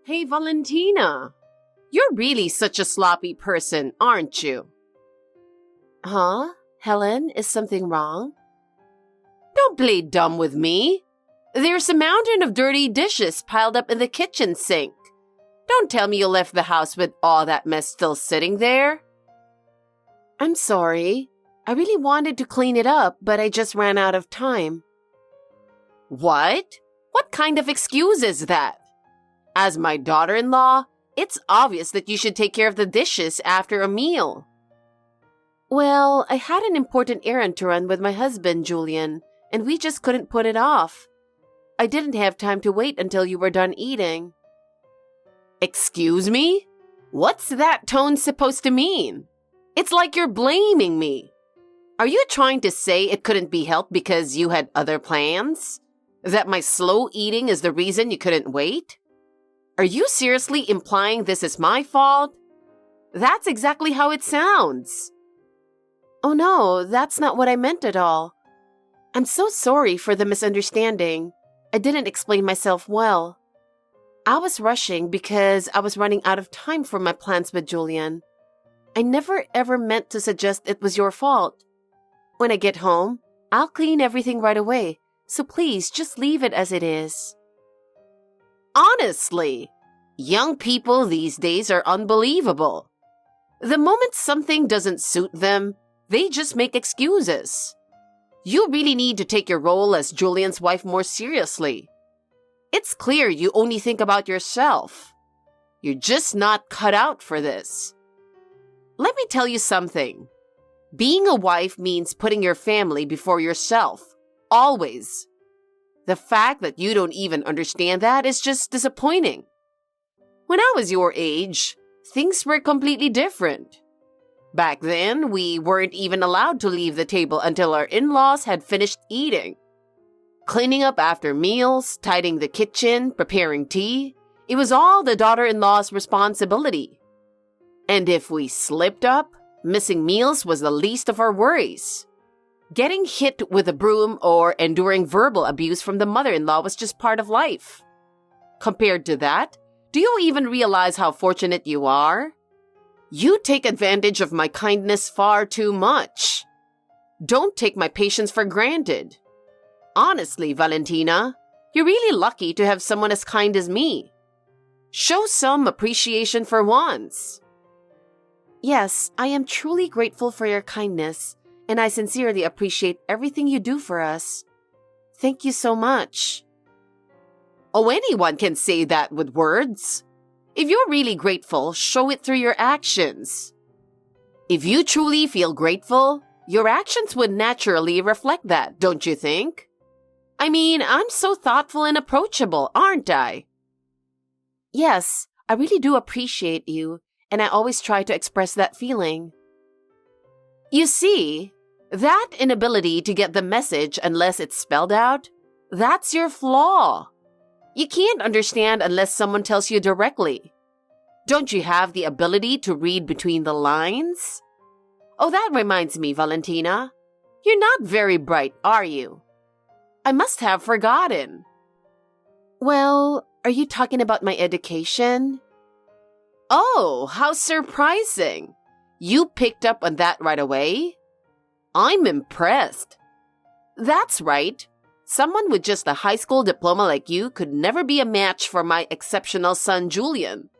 Hey, Valentina. You're really such a sloppy person, aren't you? Huh? Helen, is something wrong? Don't play dumb with me. There's a mountain of dirty dishes piled up in the kitchen sink. Don't tell me you left the house with all that mess still sitting there. I'm sorry. I really wanted to clean it up, but I just ran out of time. What? What kind of excuse is that? As my daughter-in-law, it's obvious that you should take care of the dishes after a meal. Well, I had an important errand to run with my husband, Julian, and we just couldn't put it off. I didn't have time to wait until you were done eating. Excuse me? What's that tone supposed to mean? It's like you're blaming me. Are you trying to say it couldn't be helped because you had other plans? That my slow eating is the reason you couldn't wait? Are you seriously implying this is my fault? That's exactly how it sounds. Oh no, that's not what I meant at all. I'm so sorry for the misunderstanding. I didn't explain myself well. I was rushing because I was running out of time for my plans with Julian. I never ever meant to suggest it was your fault. When I get home, I'll clean everything right away, so please just leave it as it is. Honestly, young people these days are unbelievable. The moment something doesn't suit them, they just make excuses. You really need to take your role as Julian's wife more seriously. It's clear you only think about yourself. You're just not cut out for this. Let me tell you something. Being a wife means putting your family before yourself. Always. The fact that you don't even understand that is just disappointing. When I was your age, things were completely different. Back then, we weren't even allowed to leave the table until our in-laws had finished eating. Cleaning up after meals, tidying the kitchen, preparing tea, it was all the daughter-in-law's responsibility. And if we slipped up, missing meals was the least of our worries. Getting hit with a broom or enduring verbal abuse from the mother-in-law was just part of life. Compared to that, do you even realize how fortunate you are? You take advantage of my kindness far too much. Don't take my patience for granted. Honestly, Valentina, you're really lucky to have someone as kind as me. Show some appreciation for once. Yes, I am truly grateful for your kindness, and I sincerely appreciate everything you do for us. Thank you so much. Oh, anyone can say that with words. If you're really grateful, show it through your actions. If you truly feel grateful, your actions would naturally reflect that, don't you think? I mean, I'm so thoughtful and approachable, aren't I? Yes, I really do appreciate you, and I always try to express that feeling. You see, that inability to get the message unless it's spelled out, that's your flaw. You can't understand unless someone tells you directly. Don't you have the ability to read between the lines? Oh, that reminds me, Valentina. You're not very bright, are you? I must have forgotten. Well, are you talking about my education? Oh, how surprising. You picked up on that right away? I'm impressed. That's right. Someone with just a high school diploma like you could never be a match for my exceptional son, Julian.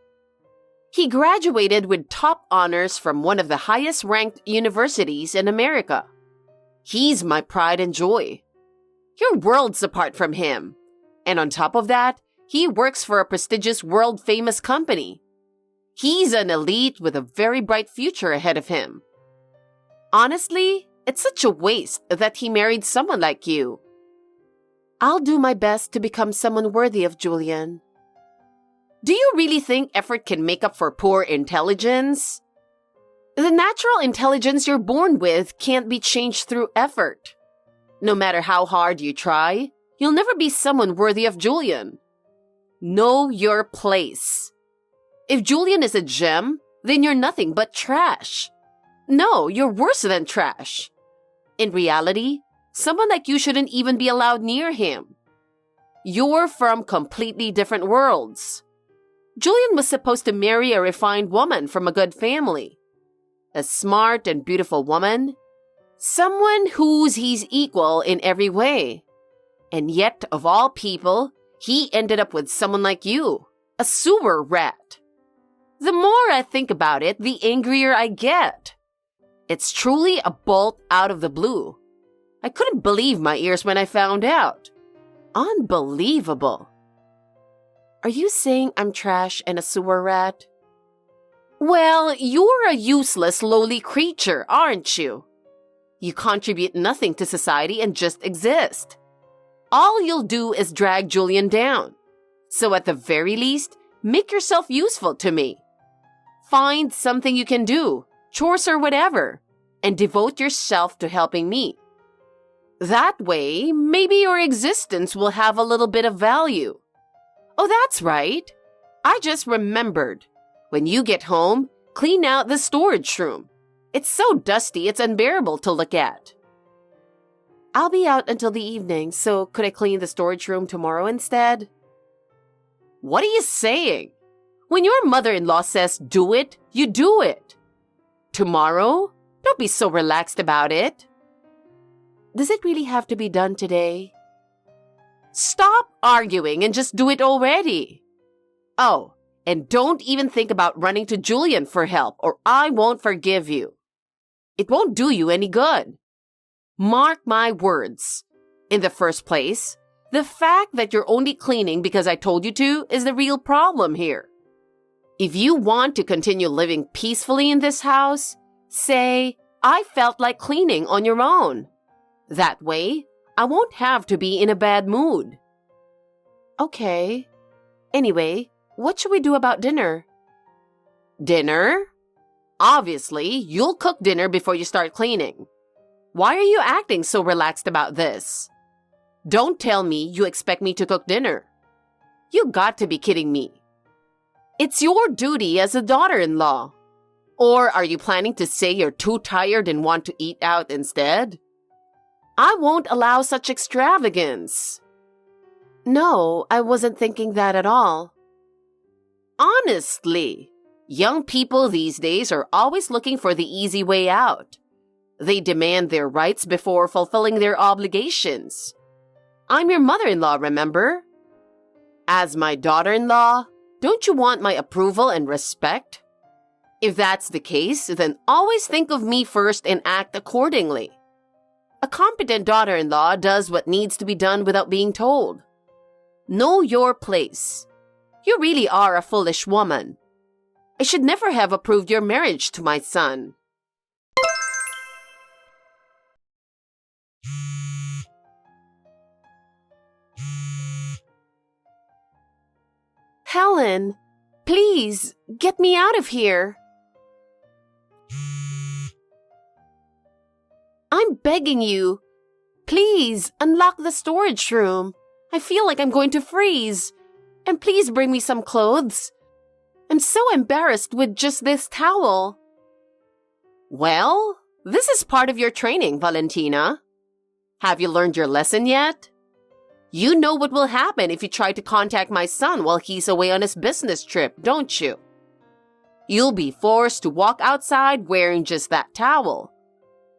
He graduated with top honors from one of the highest-ranked universities in America. He's my pride and joy. You're worlds apart from him. And on top of that, he works for a prestigious world-famous company. He's an elite with a very bright future ahead of him. Honestly, it's such a waste that he married someone like you. I'll do my best to become someone worthy of Julian. Do you really think effort can make up for poor intelligence? The natural intelligence you're born with can't be changed through effort. No matter how hard you try, you'll never be someone worthy of Julian. Know your place. If Julian is a gem, then you're nothing but trash. No, you're worse than trash. In reality, someone like you shouldn't even be allowed near him. You're from completely different worlds. Julian was supposed to marry a refined woman from a good family. A smart and beautiful woman. Someone who's his equal in every way. And yet, of all people, he ended up with someone like you, a sewer rat. The more I think about it, the angrier I get. It's truly a bolt out of the blue. I couldn't believe my ears when I found out. Unbelievable. Are you saying I'm trash and a sewer rat? Well, you're a useless, lowly creature, aren't you? You contribute nothing to society and just exist. All you'll do is drag Julian down. So at the very least, make yourself useful to me. Find something you can do, chores or whatever, and devote yourself to helping me. That way, maybe your existence will have a little bit of value. Oh, that's right. I just remembered. When you get home, clean out the storage room. It's so dusty, it's unbearable to look at. I'll be out until the evening, so could I clean the storage room tomorrow instead? What are you saying? When your mother-in-law says do it, you do it. Tomorrow? Don't be so relaxed about it. Does it really have to be done today? Stop arguing and just do it already. Oh, and don't even think about running to Julian for help or I won't forgive you. It won't do you any good. Mark my words. In the first place, the fact that you're only cleaning because I told you to is the real problem here. If you want to continue living peacefully in this house, say, I felt like cleaning on your own. That way, I won't have to be in a bad mood. Okay. Anyway, what should we do about dinner? Dinner? Obviously, you'll cook dinner before you start cleaning. Why are you acting so relaxed about this? Don't tell me you expect me to cook dinner. You got to be kidding me. It's your duty as a daughter-in-law. Or are you planning to say you're too tired and want to eat out instead? I won't allow such extravagance. No, I wasn't thinking that at all. Honestly, young people these days are always looking for the easy way out. They demand their rights before fulfilling their obligations. I'm your mother-in-law, remember? As my daughter-in-law, don't you want my approval and respect? If that's the case, then always think of me first and act accordingly. A competent daughter-in-law does what needs to be done without being told. Know your place. You really are a foolish woman. I should never have approved your marriage to my son. Helen, please, get me out of here. I'm begging you. Please, unlock the storage room. I feel like I'm going to freeze. And please bring me some clothes. I'm so embarrassed with just this towel. Well, this is part of your training, Valentina. Have you learned your lesson yet? You know what will happen if you try to contact my son while he's away on his business trip, don't you? You'll be forced to walk outside wearing just that towel.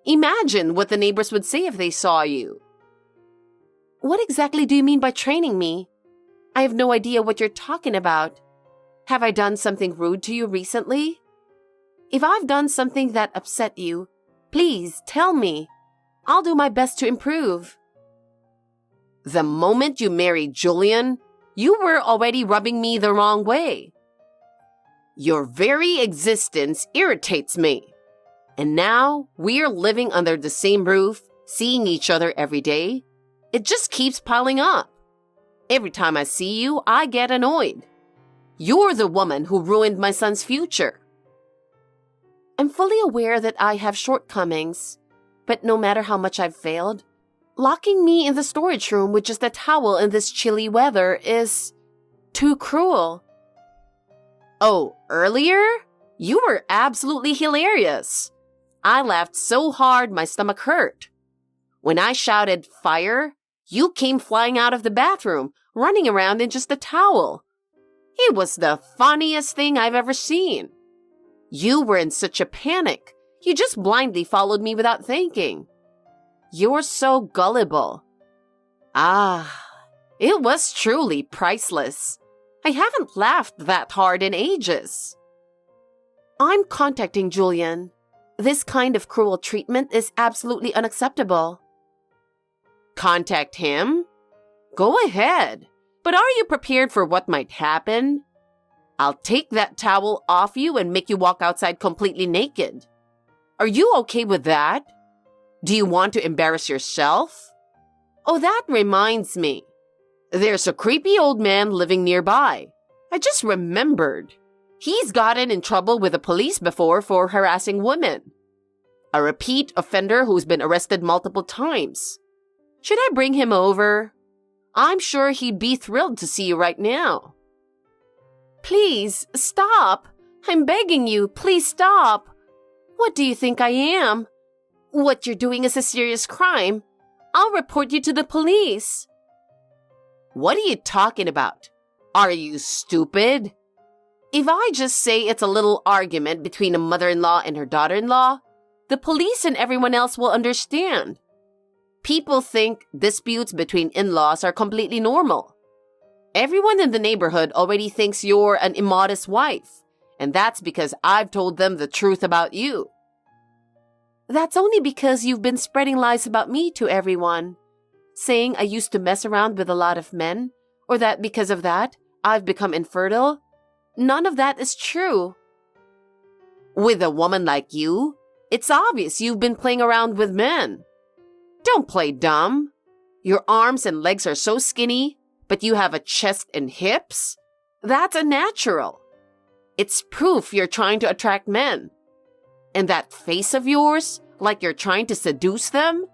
Imagine what the neighbors would say if they saw you. What exactly do you mean by training me? I have no idea what you're talking about. Have I done something rude to you recently? If I've done something that upset you, please tell me. I'll do my best to improve. The moment you married Julian, you were already rubbing me the wrong way. Your very existence irritates me. And now we're living under the same roof, seeing each other every day. It just keeps piling up. Every time I see you, I get annoyed. You're the woman who ruined my son's future. I'm fully aware that I have shortcomings, but no matter how much I've failed, locking me in the storage room with just a towel in this chilly weather is too cruel. Oh, earlier? You were absolutely hilarious. I laughed so hard my stomach hurt. When I shouted fire, you came flying out of the bathroom, running around in just a towel. It was the funniest thing I've ever seen. You were in such a panic. You just blindly followed me without thinking. You're so gullible. Ah, it was truly priceless. I haven't laughed that hard in ages. I'm contacting Julian. This kind of cruel treatment is absolutely unacceptable. Contact him? Go ahead. But are you prepared for what might happen? I'll take that towel off you and make you walk outside completely naked. Are you okay with that? Do you want to embarrass yourself? Oh, that reminds me. There's a creepy old man living nearby. I just remembered. He's gotten in trouble with the police before for harassing women. A repeat offender who's been arrested multiple times. Should I bring him over? I'm sure he'd be thrilled to see you right now. Please, stop. I'm begging you, please stop. What do you think I am? What you're doing is a serious crime. I'll report you to the police. What are you talking about? Are you stupid? If I just say it's a little argument between a mother-in-law and her daughter-in-law, the police and everyone else will understand. People think disputes between in-laws are completely normal. Everyone in the neighborhood already thinks you're an immodest wife, and that's because I've told them the truth about you. That's only because you've been spreading lies about me to everyone, saying I used to mess around with a lot of men, or that because of that, I've become infertile. None of that is true. With a woman like you, it's obvious you've been playing around with men. Don't play dumb. Your arms and legs are so skinny, but you have a chest and hips? That's unnatural. It's proof you're trying to attract men. And that face of yours, like you're trying to seduce them?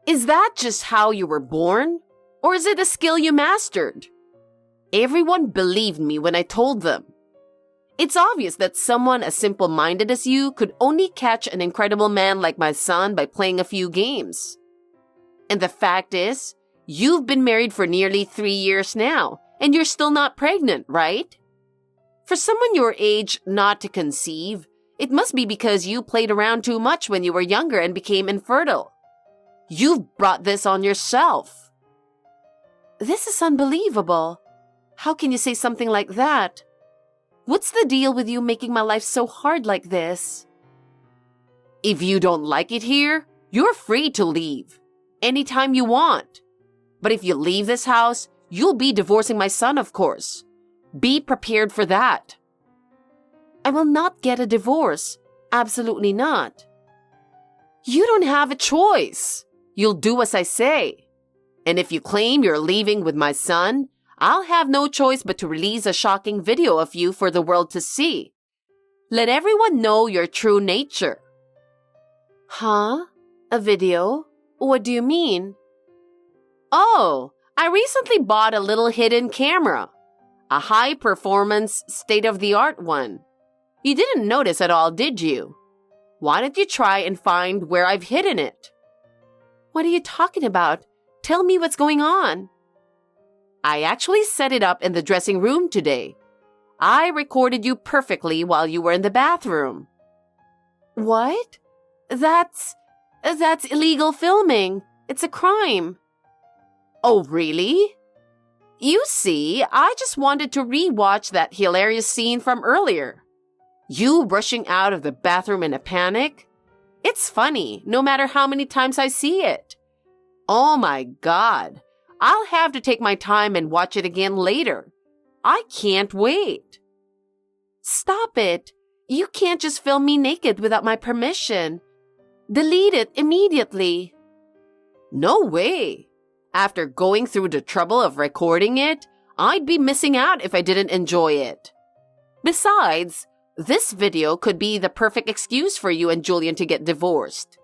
Is that just how you were born? Or is it a skill you mastered? Everyone believed me when I told them. It's obvious that someone as simple-minded as you could only catch an incredible man like my son by playing a few games. And the fact is, you've been married for nearly 3 years now, and you're still not pregnant, right? For someone your age not to conceive, it must be because you played around too much when you were younger and became infertile. You've brought this on yourself. This is unbelievable. How can you say something like that? What's the deal with you making my life so hard like this? If you don't like it here, you're free to leave. Anytime you want. But if you leave this house, you'll be divorcing my son, of course. Be prepared for that. I will not get a divorce. Absolutely not. You don't have a choice. You'll do as I say. And if you claim you're leaving with my son, I'll have no choice but to release a shocking video of you for the world to see. Let everyone know your true nature. Huh? A video? What do you mean? Oh, I recently bought a little hidden camera. A high-performance, state-of-the-art one. You didn't notice at all, did you? Why don't you try and find where I've hidden it? What are you talking about? Tell me what's going on. I actually set it up in the dressing room today. I recorded you perfectly while you were in the bathroom. What? That's illegal filming. It's a crime. Oh, really? You see, I just wanted to re-watch that hilarious scene from earlier. You rushing out of the bathroom in a panic? It's funny, no matter how many times I see it. Oh my God. I'll have to take my time and watch it again later. I can't wait. Stop it. You can't just film me naked without my permission. Delete it immediately. No way. After going through the trouble of recording it, I'd be missing out if I didn't enjoy it. Besides, this video could be the perfect excuse for you and Julian to get divorced.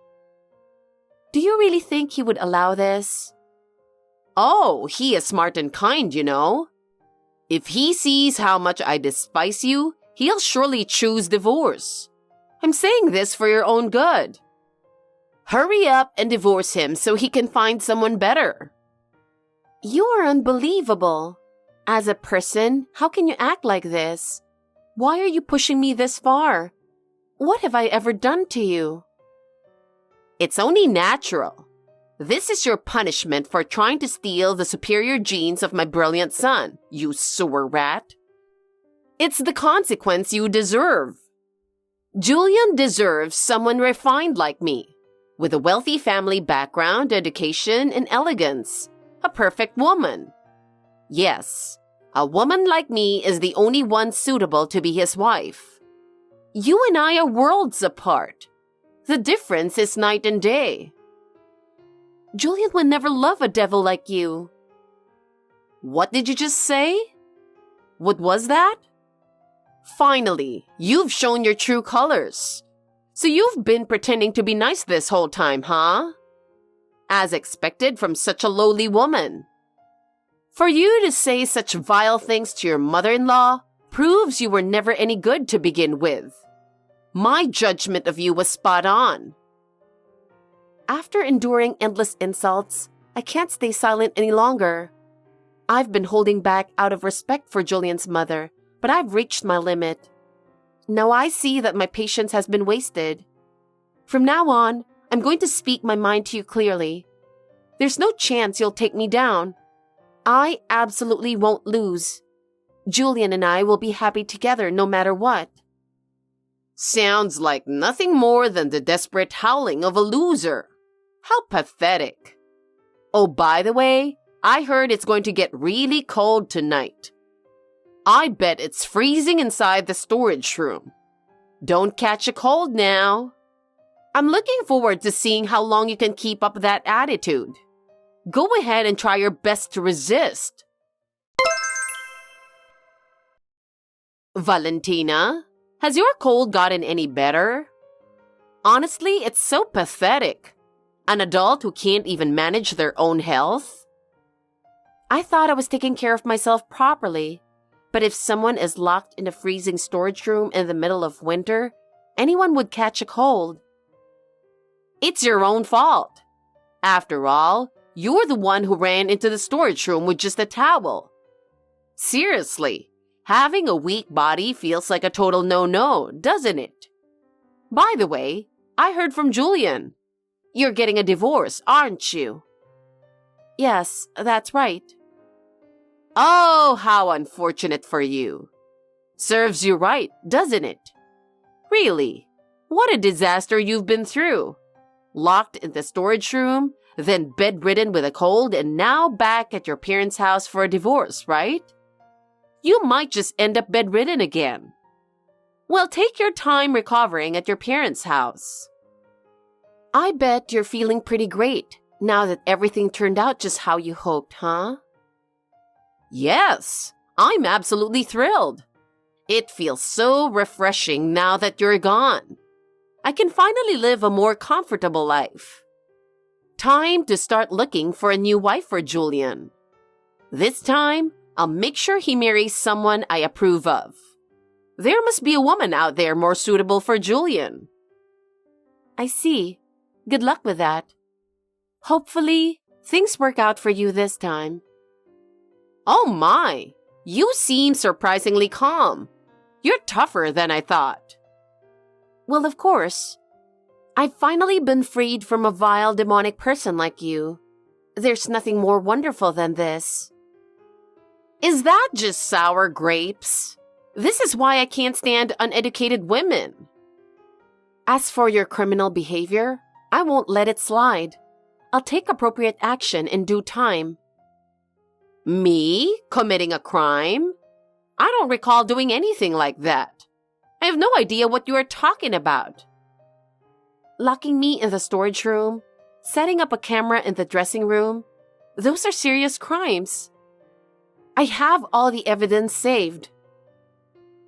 Do you really think he would allow this? Oh, he is smart and kind, you know. If he sees how much I despise you, he'll surely choose divorce. I'm saying this for your own good. Hurry up and divorce him so he can find someone better. You are unbelievable. As a person, how can you act like this? Why are you pushing me this far? What have I ever done to you? It's only natural. This is your punishment for trying to steal the superior genes of my brilliant son, you sewer rat. It's the consequence you deserve. Julian deserves someone refined like me, with a wealthy family background, education, and elegance. A perfect woman. Yes, a woman like me is the only one suitable to be his wife. You and I are worlds apart. The difference is night and day. Julian would never love a devil like you. What did you just say? What was that? Finally, you've shown your true colors. So you've been pretending to be nice this whole time, huh? As expected from such a lowly woman. For you to say such vile things to your mother-in-law proves you were never any good to begin with. My judgment of you was spot on. After enduring endless insults, I can't stay silent any longer. I've been holding back out of respect for Julian's mother, but I've reached my limit. Now I see that my patience has been wasted. From now on, I'm going to speak my mind to you clearly. There's no chance you'll take me down. I absolutely won't lose. Julian and I will be happy together no matter what. Sounds like nothing more than the desperate howling of a loser. How pathetic. Oh, by the way, I heard it's going to get really cold tonight. I bet it's freezing inside the storage room. Don't catch a cold now. I'm looking forward to seeing how long you can keep up that attitude. Go ahead and try your best to resist. Valentina, has your cold gotten any better? Honestly, it's so pathetic. An adult who can't even manage their own health? I thought I was taking care of myself properly. But if someone is locked in a freezing storage room in the middle of winter, anyone would catch a cold. It's your own fault. After all, you're the one who ran into the storage room with just a towel. Seriously, having a weak body feels like a total no-no, doesn't it? By the way, I heard from Julian. You're getting a divorce, aren't you? Yes, that's right. Oh, how unfortunate for you. Serves you right, doesn't it? Really, what a disaster you've been through. Locked in the storage room, then bedridden with a cold, and now back at your parents' house for a divorce, right? You might just end up bedridden again. Well, take your time recovering at your parents' house. I bet you're feeling pretty great now that everything turned out just how you hoped, huh? Yes, I'm absolutely thrilled. It feels so refreshing now that you're gone. I can finally live a more comfortable life. Time to start looking for a new wife for Julian. This time, I'll make sure he marries someone I approve of. There must be a woman out there more suitable for Julian. I see. Good luck with that. Hopefully, things work out for you this time. Oh my, you seem surprisingly calm. You're tougher than I thought. Well, of course. I've finally been freed from a vile demonic person like you. There's nothing more wonderful than this. Is that just sour grapes? This is why I can't stand uneducated women. As for your criminal behavior, I won't let it slide. I'll take appropriate action in due time. Me? Committing a crime? I don't recall doing anything like that. I have no idea what you are talking about. Locking me in the storage room, setting up a camera in the dressing room, those are serious crimes. I have all the evidence saved.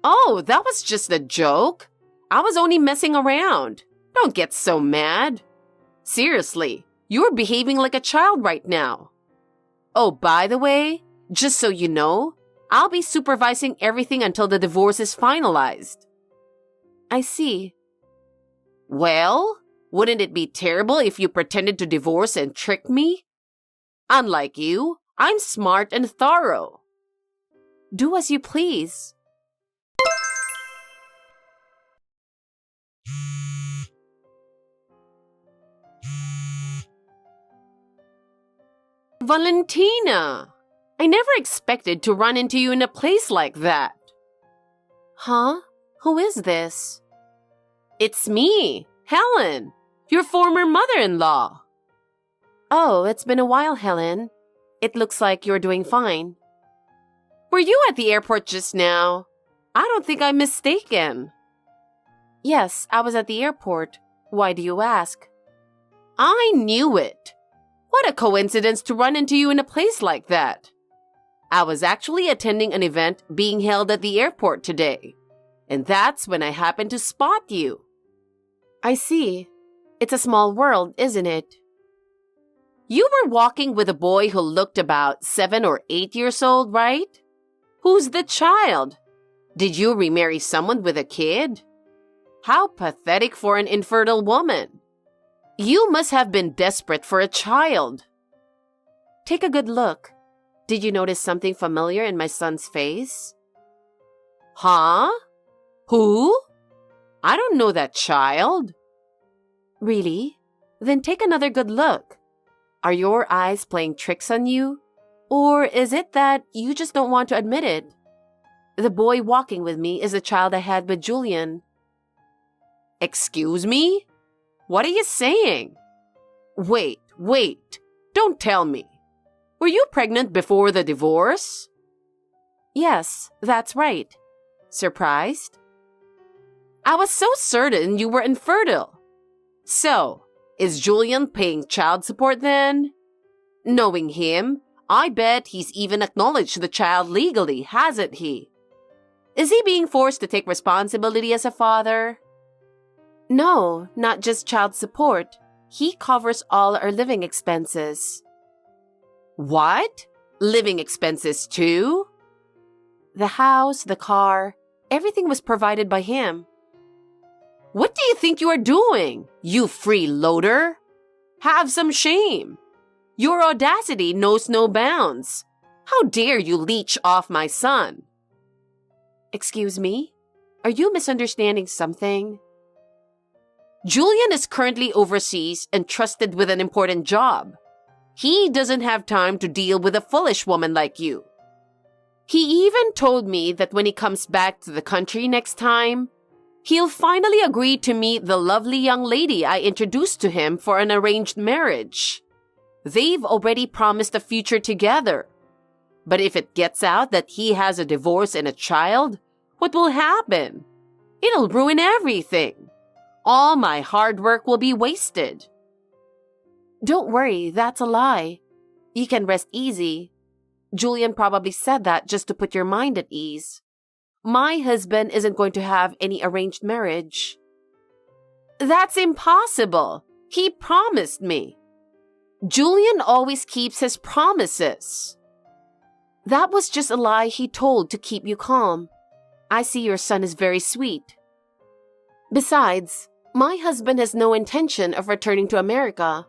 Oh, that was just a joke. I was only messing around. Don't get so mad. Seriously, you're behaving like a child right now. Oh, by the way, just so you know, I'll be supervising everything until the divorce is finalized. I see. Well, wouldn't it be terrible if you pretended to divorce and trick me? Unlike you, I'm smart and thorough. Do as you please. Valentina! I never expected to run into you in a place like that. Huh? Who is this? It's me, Helen, your former mother-in-law. Oh, it's been a while, Helen. It looks like you're doing fine. Were you at the airport just now? I don't think I'm mistaken. Yes, I was at the airport. Why do you ask? I knew it. What a coincidence to run into you in a place like that. I was actually attending an event being held at the airport today, and that's when I happened to spot you. I see. It's a small world, isn't it? You were walking with a boy who looked about 7 or 8 years old, right? Who's the child? Did you remarry someone with a kid? How pathetic for an infertile woman. You must have been desperate for a child. Take a good look. Did you notice something familiar in my son's face? Huh? Who? I don't know that child. Really? Then take another good look. Are your eyes playing tricks on you? Or is it that you just don't want to admit it? The boy walking with me is the child I had with Julian. Excuse me? What are you saying? Wait. Don't tell me. Were you pregnant before the divorce? Yes, that's right. Surprised? I was so certain you were infertile. So, is Julian paying child support then? Knowing him, I bet he's even acknowledged the child legally, hasn't he? Is he being forced to take responsibility as a father? No, not just child support. He covers all our living expenses. What? Living expenses too? The house, the car, everything was provided by him. What do you think you are doing, you freeloader? Have some shame. Your audacity knows no bounds. How dare you leech off my son? Excuse me? Are you misunderstanding something? Julian is currently overseas and trusted with an important job. He doesn't have time to deal with a foolish woman like you. He even told me that when he comes back to the country next time, he'll finally agree to meet the lovely young lady I introduced to him for an arranged marriage. They've already promised a future together. But if it gets out that he has a divorce and a child, what will happen? It'll ruin everything. All my hard work will be wasted. Don't worry, that's a lie. You can rest easy. Julian probably said that just to put your mind at ease. My husband isn't going to have any arranged marriage. That's impossible. He promised me. Julian always keeps his promises. That was just a lie he told to keep you calm. I see your son is very sweet. Besides, my husband has no intention of returning to America.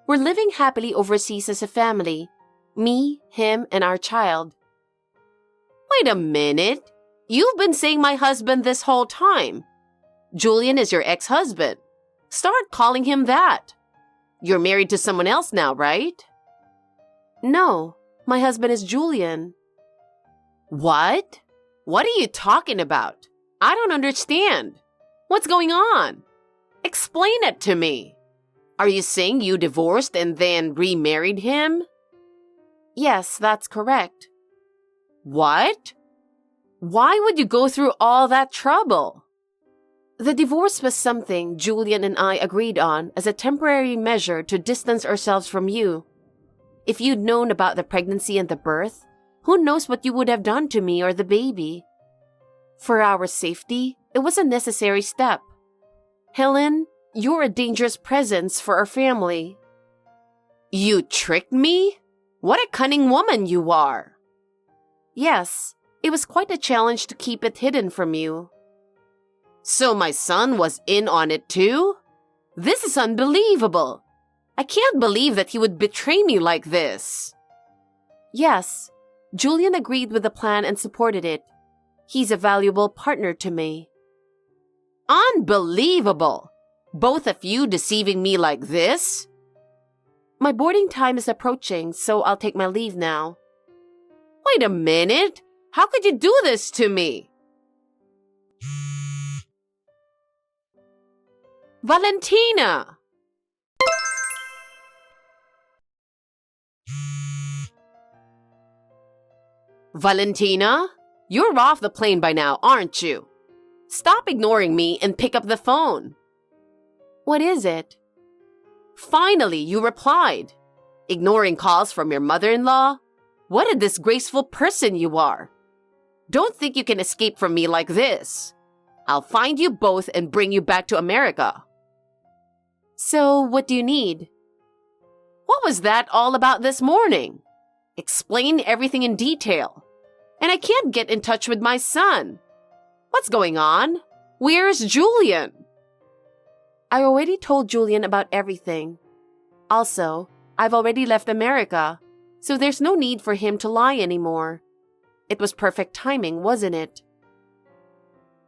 We're living happily overseas as a family. Me, him, and our child. Wait a minute. You've been saying my husband this whole time. Julian is your ex-husband. Start calling him that. You're married to someone else now, right? No, my husband is Julian. What? What are you talking about? I don't understand. What's going on? Explain it to me. Are you saying you divorced and then remarried him? Yes, that's correct. What? Why would you go through all that trouble? The divorce was something Julian and I agreed on as a temporary measure to distance ourselves from you. If you'd known about the pregnancy and the birth, who knows what you would have done to me or the baby. For our safety, it was a necessary step. Helen, you're a dangerous presence for our family. You tricked me? What a cunning woman you are. Yes, it was quite a challenge to keep it hidden from you. So my son was in on it too? This is unbelievable. I can't believe that he would betray me like this. Yes, Julian agreed with the plan and supported it. He's a valuable partner to me. Unbelievable! Both of you deceiving me like this? My boarding time is approaching, so I'll take my leave now. Wait a minute! How could you do this to me? Valentina! Valentina? You're off the plane by now, aren't you? Stop ignoring me and pick up the phone. What is it? Finally, you replied. Ignoring calls from your mother-in-law? What a disgraceful person you are. Don't think you can escape from me like this. I'll find you both and bring you back to America. So, what do you need? What was that all about this morning? Explain everything in detail. And I can't get in touch with my son. What's going on? Where's Julian? I already told Julian about everything. Also, I've already left America, so there's no need for him to lie anymore. It was perfect timing, wasn't it?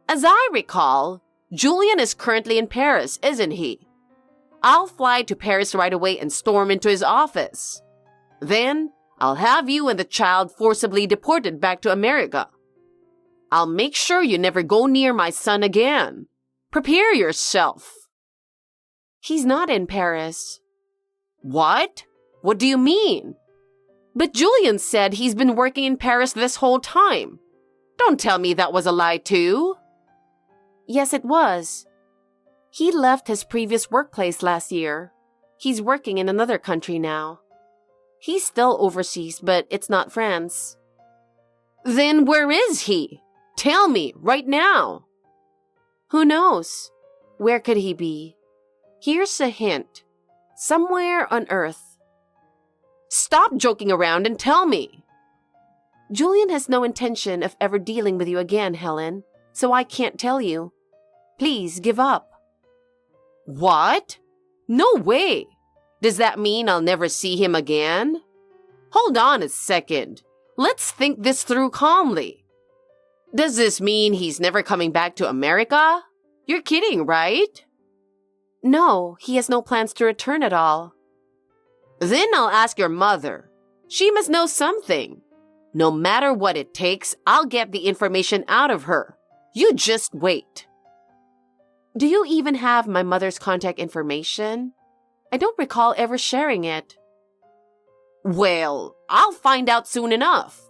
As I recall, Julian is currently in Paris, isn't he? I'll fly to Paris right away and storm into his office. Then, I'll have you and the child forcibly deported back to America. I'll make sure you never go near my son again. Prepare yourself. He's not in Paris. What? What do you mean? But Julian said he's been working in Paris this whole time. Don't tell me that was a lie too. Yes, it was. He left his previous workplace last year. He's working in another country now. He's still overseas, but it's not France. Then where is he? Tell me right now. Who knows? Where could he be? Here's a hint. Somewhere on Earth. Stop joking around and tell me. Julian has no intention of ever dealing with you again, Helen, so I can't tell you. Please give up. What? No way. Does that mean I'll never see him again? Hold on a second. Let's think this through calmly. Does this mean he's never coming back to America? You're kidding, right? No, he has no plans to return at all. Then I'll ask your mother. She must know something. No matter what it takes, I'll get the information out of her. You just wait. Do you even have my mother's contact information? I don't recall ever sharing it. Well, I'll find out soon enough.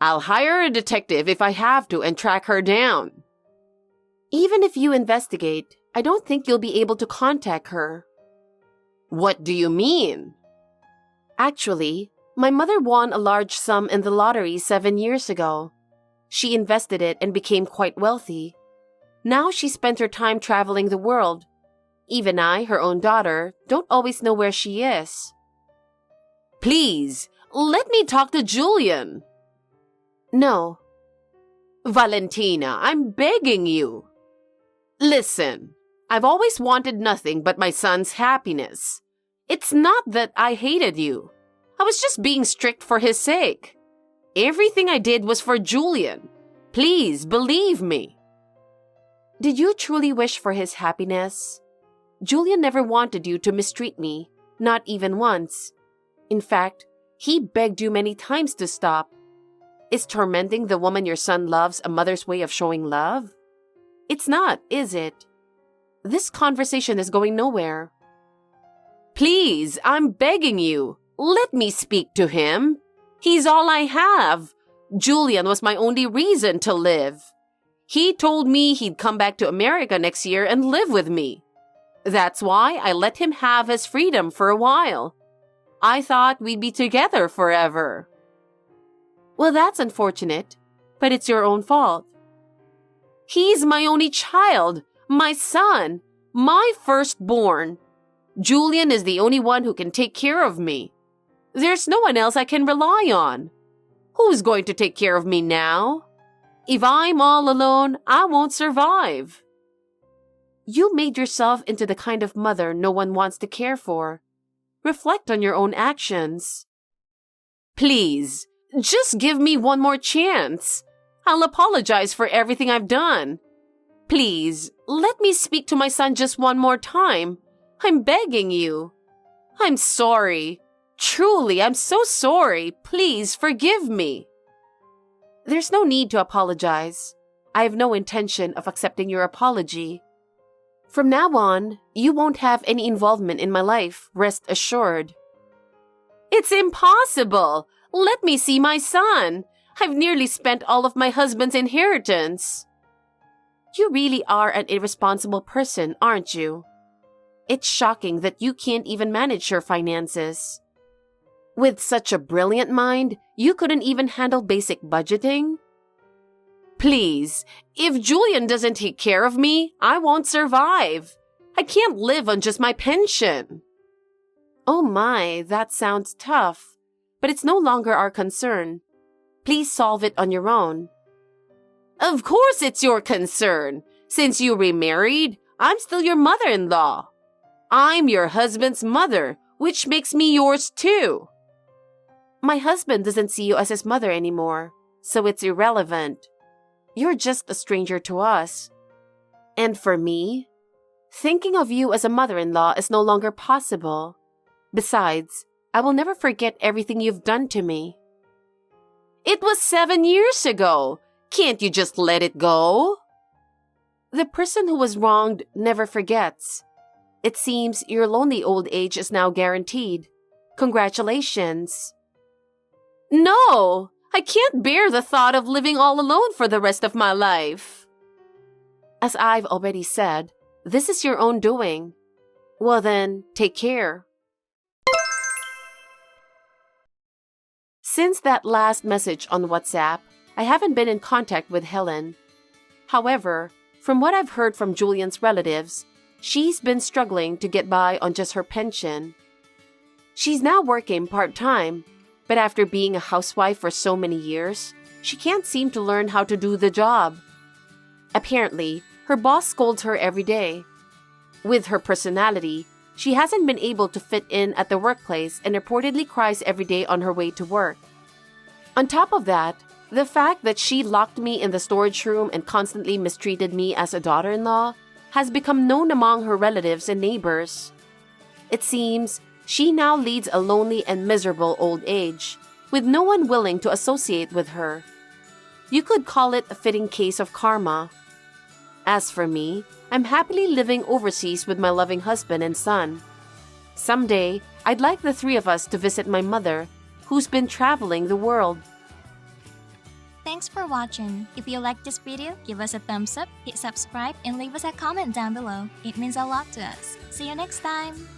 I'll hire a detective if I have to and track her down. Even if you investigate, I don't think you'll be able to contact her. What do you mean? Actually, my mother won a large sum in the lottery 7 years ago. She invested it and became quite wealthy. Now she spent her time traveling the world. Even I, her own daughter, don't always know where she is. Please, let me talk to Julian. No. Valentina, I'm begging you. Listen, I've always wanted nothing but my son's happiness. It's not that I hated you. I was just being strict for his sake. Everything I did was for Julian. Please, believe me. Did you truly wish for his happiness? Julian never wanted you to mistreat me, not even once. In fact, he begged you many times to stop. Is tormenting the woman your son loves a mother's way of showing love? It's not, is it? This conversation is going nowhere. Please, I'm begging you. Let me speak to him. He's all I have. Julian was my only reason to live. He told me he'd come back to America next year and live with me. That's why I let him have his freedom for a while. I thought we'd be together forever. Well, that's unfortunate, but it's your own fault. He's my only child, my son, my firstborn. Julian is the only one who can take care of me. There's no one else I can rely on. Who's going to take care of me now? If I'm all alone, I won't survive. You made yourself into the kind of mother no one wants to care for. Reflect on your own actions. Please, Just give me one more chance. I'll apologize for everything I've done. Please, let me speak to my son just one more time. I'm begging you. I'm sorry. Truly, I'm so sorry. Please forgive me. There's no need to apologize. I have no intention of accepting your apology. From now on, you won't have any involvement in my life, rest assured. It's impossible. Let me see my son. I've nearly spent all of my husband's inheritance. You really are an irresponsible person, aren't you? It's shocking that you can't even manage your finances. With such a brilliant mind, you couldn't even handle basic budgeting? Please, if Julian doesn't take care of me, I won't survive. I can't live on just my pension. Oh my, that sounds tough. But it's no longer our concern. Please solve it on your own. Of course it's your concern. Since you remarried, I'm still your mother-in-law. I'm your husband's mother, which makes me yours too. My husband doesn't see you as his mother anymore, so it's irrelevant. You're just a stranger to us. And for me, thinking of you as a mother-in-law is no longer possible. Besides, I will never forget everything you've done to me. It was 7 years ago. Can't you just let it go? The person who was wronged never forgets. It seems your lonely old age is now guaranteed. Congratulations. No, I can't bear the thought of living all alone for the rest of my life. As I've already said, this is your own doing. Well then, take care. Since that last message on WhatsApp, I haven't been in contact with Helen. However, from what I've heard from Julian's relatives, she's been struggling to get by on just her pension. She's now working part-time, but after being a housewife for so many years, she can't seem to learn how to do the job. Apparently, her boss scolds her every day. With her personality, she hasn't been able to fit in at the workplace and reportedly cries every day on her way to work. On top of that, the fact that she locked me in the storage room and constantly mistreated me as a daughter-in-law has become known among her relatives and neighbors. It seems she now leads a lonely and miserable old age, with no one willing to associate with her. You could call it a fitting case of karma. As for me, I'm happily living overseas with my loving husband and son. Someday, I'd like the three of us to visit my mother, who's been traveling the world. Thanks for watching. If you liked this video, give us a thumbs up, hit subscribe, and leave us a comment down below. It means a lot to us. See you next time!